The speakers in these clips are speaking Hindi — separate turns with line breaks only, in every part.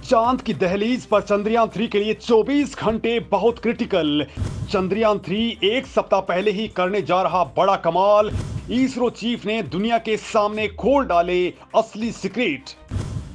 चांद की दहलीज पर चंद्रयान 3 के लिए 24 घंटे बहुत क्रिटिकल। चंद्रयान 3 एक सप्ताह पहले ही करने जा रहा बड़ा कमाल। इसरो चीफ ने दुनिया के सामने खोल डाले असली सीक्रेट।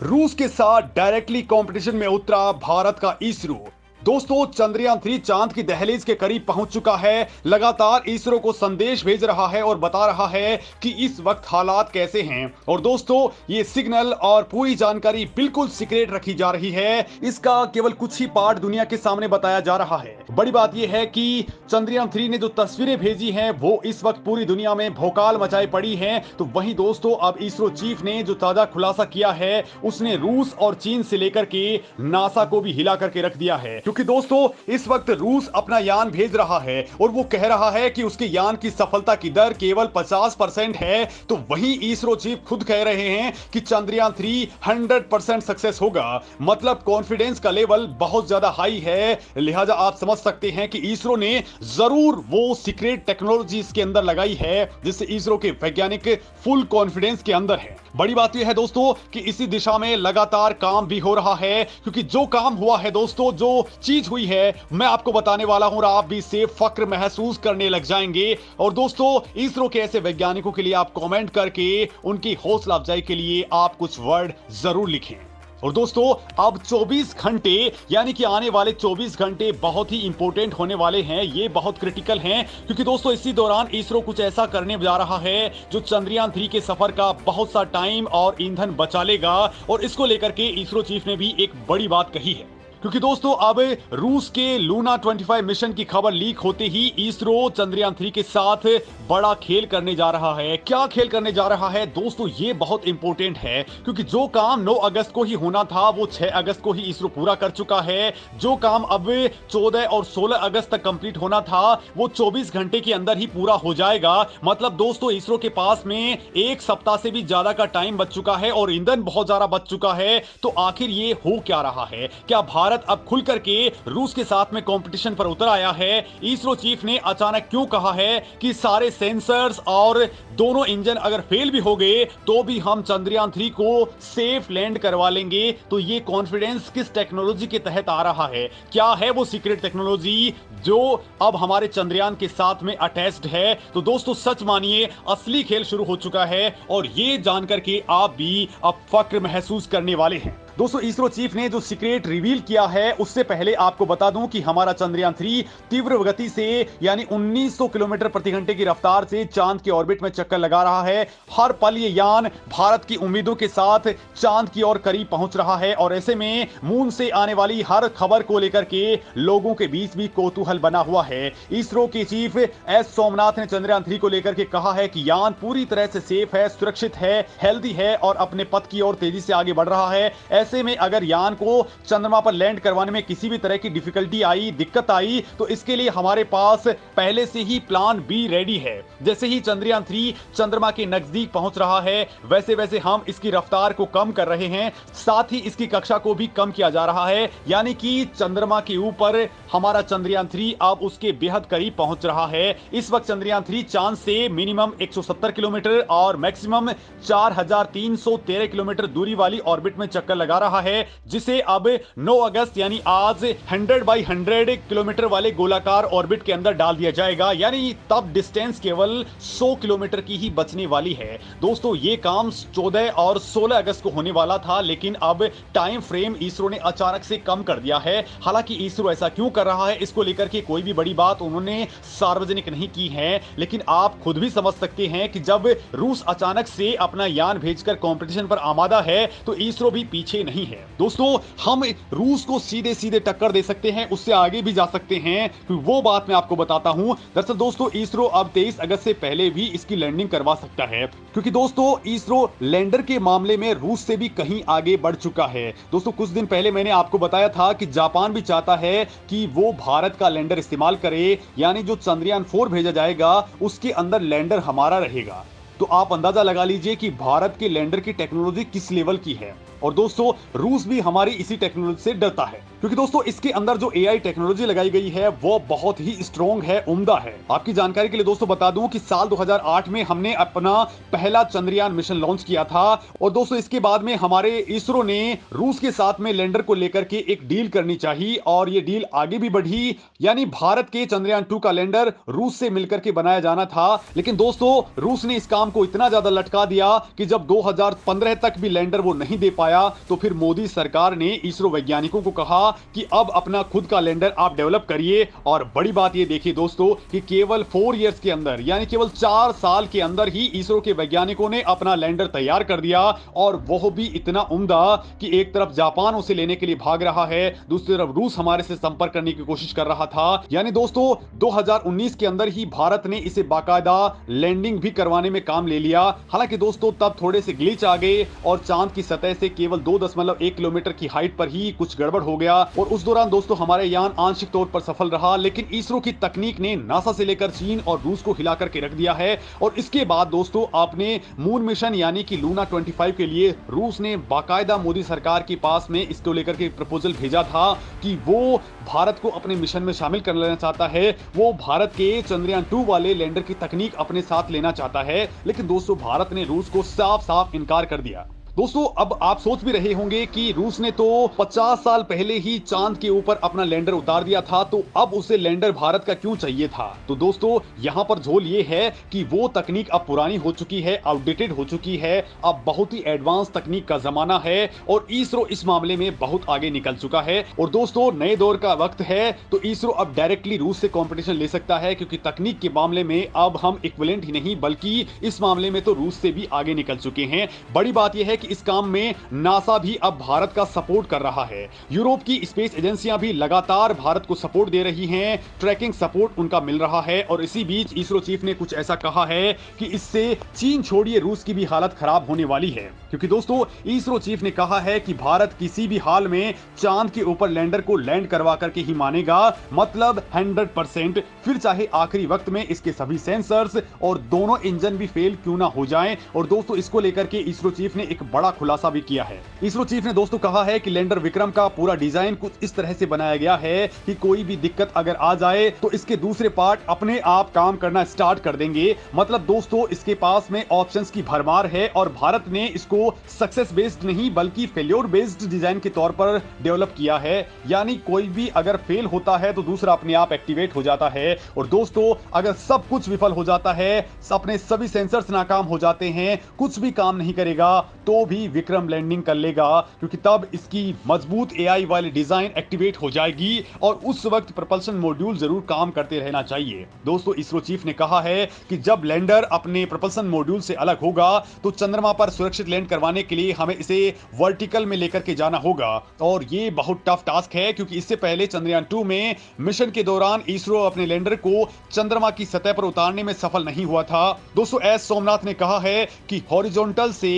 रूस के साथ डायरेक्टली कंपटीशन में उतरा भारत का इसरो। दोस्तों, चंद्रयान 3 चांद की दहलीज के करीब पहुंच चुका है। लगातार इसरो को संदेश भेज रहा है और बता रहा है कि इस वक्त हालात कैसे हैं। और दोस्तों, ये सिग्नल और पूरी जानकारी बिल्कुल सीक्रेट रखी जा रही है। इसका केवल कुछ ही पार्ट दुनिया के सामने बताया जा रहा है। बड़ी बात यह है कि चंद्रयान 3 ने जो तस्वीरें भेजी हैं वो इस वक्त पूरी दुनिया में भौकाल मचाए पड़ी हैं। तो वहीं दोस्तों, अब इसरो चीफ ने जो ताजा खुलासा किया है उसने रूस और चीन से लेकर के नासा को भी हिला करके रख दिया है। क्योंकि दोस्तों, इस वक्त रूस अपना यान भेज रहा है और वो कह रहा है कि उसके यान की सफलता की दर केवल 50% है। तो वहीं इसरो चीफ खुद कह रहे हैं कि चंद्रयान 3 100% सक्सेस होगा। मतलब कॉन्फिडेंस का लेवल बहुत ज्यादा हाई है। लिहाजा आप समझ सकते हैं कि इसरो ने जरूर वो सीक्रेट टेक्नोलॉजी इसके अंदर लगाई है जिससे इसरो के वैज्ञानिक फुल कॉन्फिडेंस के अंदर है। बड़ी बात यह है दोस्तों कि इसी दिशा में लगातार काम भी हो रहा है। क्योंकि जो काम हुआ है दोस्तों, जो चीज हुई है, मैं आपको बताने वाला हूं और आप भी इससे फक्र महसूस करने लग जाएंगे। और दोस्तों, इसरो के ऐसे वैज्ञानिकों के लिए आप कमेंट करके उनकी हौसला अफजाई के लिए आप कुछ वर्ड जरूर लिखें। और दोस्तों, अब 24 घंटे यानी कि आने वाले 24 घंटे बहुत ही इंपॉर्टेंट होने वाले हैं। ये बहुत क्रिटिकल हैं क्योंकि दोस्तों, इसी दौरान इसरो कुछ ऐसा करने जा रहा है जो चंद्रयान 3 के सफर का बहुत सा टाइम और ईंधन बचा लेगा। और इसको लेकर के इसरो चीफ ने भी एक बड़ी बात कही है। क्योंकि दोस्तों, अब रूस के लूना 25 मिशन की खबर लीक होते ही इसरो चंद्रयान 3 के साथ बड़ा खेल करने जा रहा है। क्या खेल करने जा रहा है दोस्तों, ये बहुत इंपॉर्टेंट है। क्योंकि जो काम 9 अगस्त को ही होना था वो 6 अगस्त को ही इसरो पूरा कर चुका है। जो काम अब 14 और 16 अगस्त तक कंप्लीट होना था वो 24 घंटे के अंदर ही पूरा हो जाएगा। मतलब दोस्तों, इसरो के पास में एक सप्ताह से भी ज्यादा का टाइम बच चुका है और ईंधन बहुत ज्यादा बच चुका है। तो आखिर ये हो क्या रहा है? क्या भारत अब खुल करके रूस के साथ में कंपटीशन पर उतर आया है? इसरो चीफ ने अचानक क्यों कहा है कि सारे सेंसर्स और दोनों इंजन अगर फेल भी हो गए तो भी हम चंद्रयान 3 को सेफ लैंड करवा लेंगे? तो ये कॉन्फिडेंस किस टेक्नोलॉजी के तहत आ रहा है? क्या है वो सीक्रेट टेक्नोलॉजी जो अब हमारे चंद्रयान के साथ में अटैच्ड है? तो दोस्तों, सच मानिए, असली खेल शुरू हो चुका है और ये जानकर के आप भी अब फक्र महसूस करने वाले हैं। दोस्तों, इसरो चीफ ने जो सीक्रेट रिवील किया है उससे पहले आपको बता दूं कि हमारा चंद्रयान 3 तीव्र गति से यानी 1900 किलोमीटर प्रति घंटे की रफ्तार से चांद के ऑर्बिट में चक्कर लगा रहा है। हर पल ये यान भारत की उम्मीदों के साथ चांद की ओर करीब पहुंच रहा है। और ऐसे में मून से आने वाली हर खबर को लेकर के लोगों के बीच भी कौतूहल बना हुआ है। इसरो के चीफ एस सोमनाथ ने चंद्रयान 3 को लेकर के कहा है कि यान पूरी तरह से सेफ है, सुरक्षित है, हेल्दी है और अपने पथ की ओर तेजी से आगे बढ़ रहा है। ऐसे में अगर यान को चंद्रमा पर लैंड करवाने में किसी भी तरह की डिफिकल्टी आई, दिक्कत आई, तो इसके लिए हमारे पास पहले से ही प्लान बी रेडी है। जैसे ही चंद्रयान 3 चंद्रमा के नजदीक पहुंच रहा है वैसे वैसे हम इसकी रफ्तार को कम कर रहे हैं, साथ ही इसकी कक्षा को भी कम किया जा रहा है। यानी कि चंद्रमा के ऊपर हमारा चंद्रयान 3 अब उसके बेहद करीब पहुंच रहा है। इस वक्त चंद्रयान 3 चांद से मिनिमम 170 किलोमीटर और मैक्सिमम 4313 किलोमीटर दूरी वाली ऑर्बिट में चक्कर लगा रहा है, जिसे अब 9 अगस्त यानी आज 100 बाई 100 किलोमीटर वाले गोलाकार ऑर्बिट के अंदर डाल दिया जाएगा। यानी तब डिस्टेंस केवल 100 किलोमीटर की ही बचने वाली है। दोस्तों, ये काम 14 और 16 अगस्त को होने वाला था, लेकिन अब टाइम फ्रेम इसरो ने अचानक से कम कर दिया है। हालांकि इसरो ऐसा क्यों कर रहा है, इसको लेकर के कोई भी बड़ी बात उन्होंने सार्वजनिक नहीं की है, लेकिन आप खुद भी समझ सकते हैं कि जब रूस अचानक से अपना यान भेजकर कंपटीशन पर आमादा है तो इसरो भी पीछे नहीं है। दोस्तों, हम रूस को सीधे सीधे टक्कर दे सकते हैं, उससे आगे भी जा सकते हैं, तो वो बात मैं आपको बताता हूं। दरअसल दोस्तों, इसरो अब 23 अगस्त से पहले भी इसकी लैंडिंग करवा सकता है, क्योंकि दोस्तों इसरो लैंडर के मामले में रूस से भी कहीं आगे बढ़ चुका है। दोस्तों, कुछ दिन पहले मैंने आपको बताया था कि जापान भी चाहता है कि वो भारत का लैंडर इस्तेमाल करे, यानी जो चंद्रयान 4 भेजा जाएगा उसके अंदर लैंडर हमारा रहेगा। तो आप अंदाजा लगा लीजिए कि भारत के लैंडर की टेक्नोलॉजी किस लेवल की है। और दोस्तों रूस भी हमारी इसी टेक्नोलॉजी से डरता है, क्योंकि दोस्तों इसके अंदर जो एआई टेक्नोलॉजी लगाई गई है वो बहुत ही स्ट्रॉन्ग है, उम्दा है। आपकी जानकारी के लिए दोस्तों बता दूं कि साल 2008 में हमने अपना पहला चंद्रयान मिशन लॉन्च किया था और दोस्तों इसके बाद में हमारे इसरो ने रूस के साथ में लैंडर को लेकर के एक डील करनी चाहिए और ये डील आगे भी बढ़ी, यानी भारत के चंद्रयान 2 का लैंडर रूस से मिलकर के बनाया जाना था। लेकिन दोस्तों रूस ने इस काम को इतना ज्यादा लटका दिया कि जब 2015 तक भी लैंडर वो नहीं दे पाया तो फिर मोदी सरकार ने इसरो वैज्ञानिकों को कहा कि अब अपना खुद का लैंडर आप डेवलप करिए। और बड़ी बात ये देखिए दोस्तों कि केवल 4 इयर्स के अंदर, यानी केवल 4 साल के अंदर ही इसरो के वैज्ञानिकों ने अपना लैंडर तैयार कर दिया, और वह भी इतना उम्दा कि एक तरफ जापान उसे लेने के लिए भाग रहा है, दूसरी तरफ रूस हमारे से संपर्क करने की कोशिश कर रहा था। यानी दोस्तों 2019 के अंदर ही भारत ने इसे बाकायदा लैंडिंग भी करवाने में काम ले लिया। हालांकि दोस्तों तब थोड़े से ग्लिच आ गए और चांद की सतह से केवल 2.1 किलोमीटर की हाइट पर ही कुछ गड़बड़ हो गया, और उस दौरान दोस्तों हमारे यान आंशिक तौर पर सफल रहा। लेकिन इसरो की तकनीक ने नासा से लेकर चीन और रूस को हिला करके रख दिया है। और इसके बाद दोस्तों आपने मून मिशन यानी कि लूना 25 के लिए रूस ने बाकायदा मोदी सरकार के पास में इसको लेकर के प्रपोजल भेजा था कि वो भारत को अपने मिशन में शामिल कर लेना चाहता है, वो भारत के चंद्रयान 2 वाले लैंडर की तकनीक अपने साथ लेना चाहता है। लेकिन दोस्तों भारत ने रूस को साफ साफ इनकार कर दिया। दोस्तों अब आप सोच भी रहे होंगे कि रूस ने तो 50 साल पहले ही चांद के ऊपर अपना लैंडर उतार दिया था, तो अब उसे लैंडर भारत का क्यों चाहिए था। तो दोस्तों यहां पर झोल ये है कि वो तकनीक अब पुरानी हो चुकी है, आउटडेटेड हो चुकी है, अब बहुत ही एडवांस तकनीक का जमाना है और इसरो इस मामले में बहुत आगे निकल चुका है। और दोस्तों नए दौर का वक्त है, तो इसरो अब डायरेक्टली रूस से कंपटीशन ले सकता है, क्योंकि तकनीक के मामले में अब हम इक्विवेलेंट ही नहीं बल्कि इस मामले में तो रूस से भी आगे निकल चुके हैं। बड़ी बात यह है इस काम में नासा भी अब भारत का सपोर्ट कर रहा है। यूरोप की स्पेस एजेंसियां भी लगातार भारत को सपोर्ट दे रही हैं, ट्रैकिंग सपोर्ट उनका मिल रहा है। और इसी बीच इसरो चीफ ने कुछ ऐसा कहा है कि इससे चीन छोड़िए रूस की भी हालत खराब होने वाली है, क्योंकि दोस्तों इसरो चीफ ने कहा है कि भारत किसी भी हाल में चांद के ऊपर लैंडर को लैंड करवा करके ही मानेगा, मतलब 100%, फिर चाहे आखिरी वक्त में इसके सभी सेंसर्स और दोनों इंजन भी फेल क्यों ना हो जाएं। और दोस्तों इसको लेकर के इसरो चीफ ने एक बड़ा खुलासा भी किया है। इसरो चीफ ने दोस्तों कहा है कि लैंडर विक्रम का पूरा डिजाइन कुछ इस तरह से बनाया गया है कि कोई भी दिक्कत अगर आ जाए तो इसके दूसरे पार्ट अपने आप काम करना स्टार्ट कर देंगे। मतलब दोस्तों इसके पास में ऑप्शंस की भरमार है और भारत ने इसको सक्सेस बेस्ड नहीं बल्कि फेल्योर बेस्ड डिजाइन के तौर पर डेवलप किया है। यानी कोई भी अगर फेल होता है तो दूसरा अपने आप एक्टिवेट हो जाता है। और दोस्तों अगर सब कुछ विफल हो जाता है, अपने सभी सेंसर्स नाकाम हो जाते हैं, कुछ भी काम नहीं करेगा, तो भी विक्रम लैंडिंग कर लेगा, क्योंकि तब इसकी मजबूत एआई वाली डिजाइन एक्टिवेट हो जाएगी और उस वक्त propulsion मॉड्यूल जरूर काम करते रहना चाहिए। दोस्तों इसरो चीफ ने कहा है कि जब लैंडर अपने propulsion मॉड्यूल से अलग होगा तो चंद्रमा पर सुरक्षित लैंड करवाने के लिए हमें इसे वर्टिकल में लेकर के जाना होगा, और ये बहुत टफ टास्क है, क्योंकि इससे पहले चंद्रयान 2 में मिशन के दौरान इसरो अपने लैंडर को चंद्रमा की सतह पर उतारने में सफल नहीं हुआ था। दोस्तों एस सोमनाथ ने कहा है कि हॉरिजॉन्टल से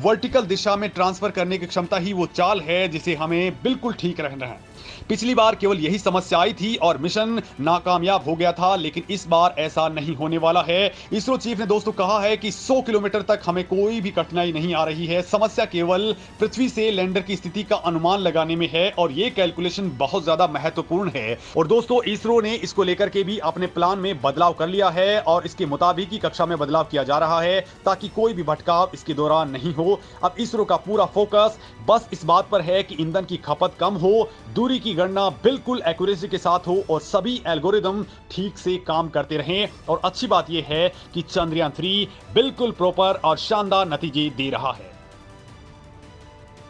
वर्टिकल दिशा में ट्रांसफर करने की क्षमता ही वो चाल है जिसे हमें बिल्कुल ठीक रखना है। पिछली बार केवल यही समस्या आई थी और मिशन नाकामयाब हो गया था, लेकिन इस बार ऐसा नहीं होने वाला है। इसरो चीफ ने दोस्तों कहा है कि 100 किलोमीटर तक हमें कोई भी कठिनाई नहीं आ रही है, समस्या केवल पृथ्वी से लैंडर की स्थिति का अनुमान लगाने में है और ये कैलकुलेशन बहुत ज्यादा महत्वपूर्ण है। और दोस्तों इसरो ने इसको लेकर के भी अपने प्लान में बदलाव कर लिया है और इसके मुताबिक ही कक्षा में बदलाव किया जा रहा है ताकि कोई भी भटकाव इसके दौरान नहीं हो। अब इसरो का पूरा फोकस बस इस बात पर है कि ईंधन की खपत कम हो, दूरी की गणना बिल्कुल एक्यूरेसी के साथ हो और सभी एल्गोरिदम ठीक से काम करते रहें। और अच्छी बात यह है कि चंद्रयान 3 बिल्कुल प्रॉपर और शानदार नतीजे दे रहा है।